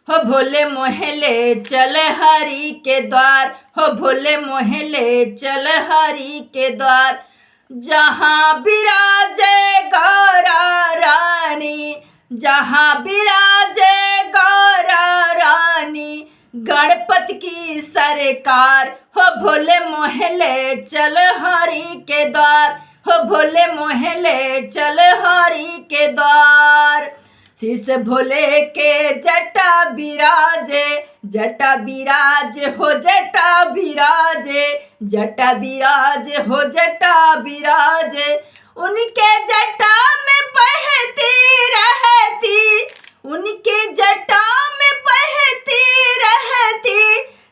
हो भोले मोहले चल हरि के द्वार, हो भोले मोहले चल हरि के द्वार। जहाँ विराजे गौरा रानी, जहाँ विराजे गौरा रानी, गणपति की सरकार, हो भोले मोहले चल हरि के द्वार, हो भोले मोहले चल हरि के द्वार। शीश भोले के जटा बिराजे, जटा बिराज हो जटा बिराजे, जटा बिराज हो जटा बिराजे। उनके जटा में बहती रहती, उनके जटा में बहती रहती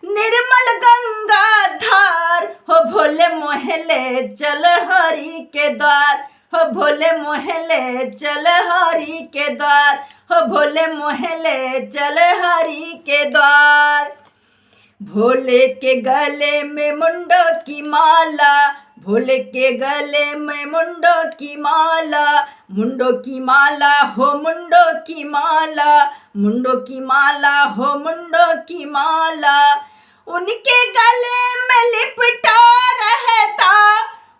निर्मल गंगा धार, हो भोले मोहले चल हरि के द्वार, हो भोले मोहले चल हरि के द्वार, हो भोले मोहले चल हरि के द्वार। भोले के गले में मुंडो की माला, भोले के गले में मुंडो की माला, मुंडो की माला हो मुंडो की माला, मुंडो की माला हो मुंडो की माला। उनके गले में लिपटा रहता,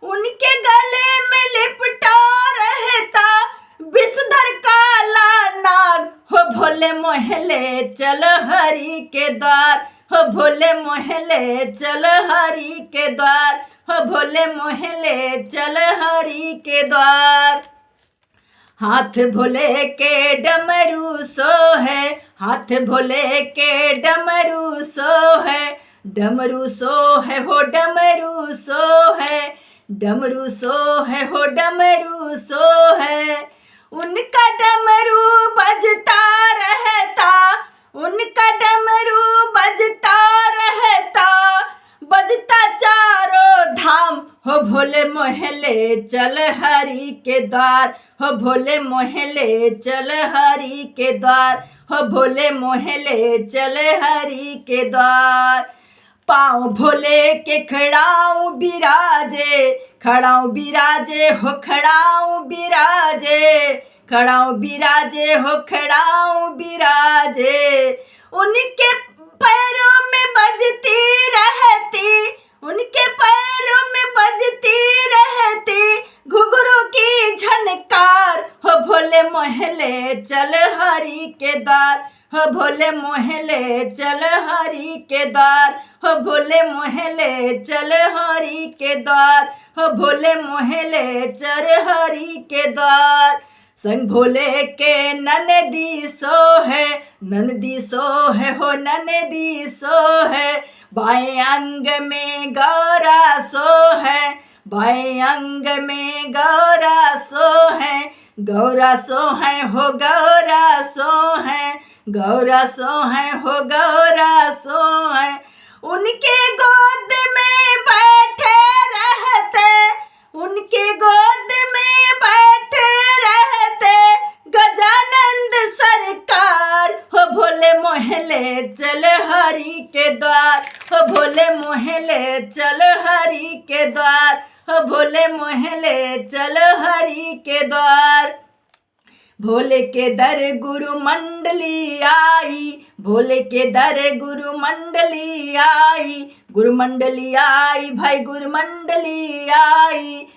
उनके गले में लिपटा रहता विषधर काला नाग, हो भोले मोहले चल हरि के द्वार, हो भोले मोहले चल हरि के द्वार, हो भोले मोहले चल हरि के द्वार। हाथ भोले के डमरू सो है, हाथ भोले के डमरू सो है, डमरू सो है हो डमरू सो है, डमरू सो है हो डमरू सो है। उनका डमरू बजता रहता, उनका डमरू बजता रहता, बजता चारों धाम, हो भोले मोहले चल हरि के द्वार, हो भोले मोहले चल हरि के द्वार, हो भोले मोहले चल हरि के द्वार। पाँव भोले के खड़ाऊं बिराजे, खड़ाऊं बिराजे हो खड़ाऊं बिराजे, खड़ाऊं बिराजे हो खड़ाऊं बिराजे। उनके पैरों में बजती रहती, उनके पैरों में बजती रहती घुंघरू की झनकार, हो भोले मोहले चल हरि के द्वार, हो भोले मोहले चल हरि के द्वार, हो भोले मोहले चल हरि के द्वार, हो भोले मोहले चल हरि के द्वार। संग भोले के ननदी सो है, ननदी सो है हो ननदी सो है, बाएं अंग में गौरा सो है, बाएं अंग में गौरा सो है, गौरा सो है हो गौरा सो है, गौरा सो है हो गौरा सो है। उनके गोद में बैठे रहते, उनके गोद में बैठे रहते गजानंद सरकार, हो भोले मोहले चल हरि के द्वार, हो भोले मोहले चल हरि के द्वार, हो भोले मोहले चल हरि के द्वार। भोले के दर गुरु मंडली आई, भोले के दर गुरु मंडली आई, गुरु मंडली आई भाई गुरु मंडली आई।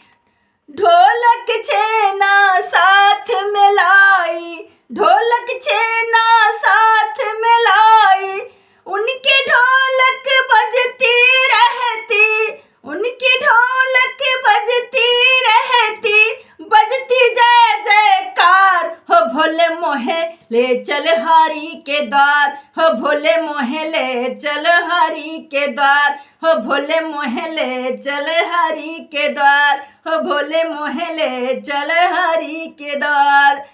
ढोलक छेना साथ में लाई, ढोलक छेना साथ में लाई, उनकी ढोलक बजती रहती, उनकी ढोलक बजती रहती, बजती जय जयकार, हो भोले मोहले चल हरि के द्वार, हो भोले मोहले चल हरि के द्वार, हो भोले मोहले चल हरि के द्वार, हो भोले मोहले चल हरि के द्वार।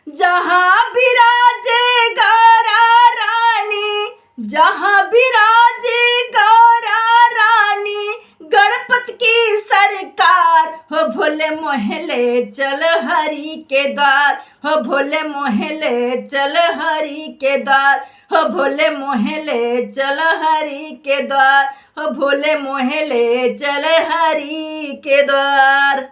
जहाँ विराजे गौरा रानी, जहाँ विराजे गौरा रानी, गणपति की सरकार, हो भोले मोहले चल हरि के द्वार, हो भोले मोहले चल हरि के द्वार, हो भोले मोहले चल हरि के द्वार, हो भोले मोहले चल हरि के द्वार।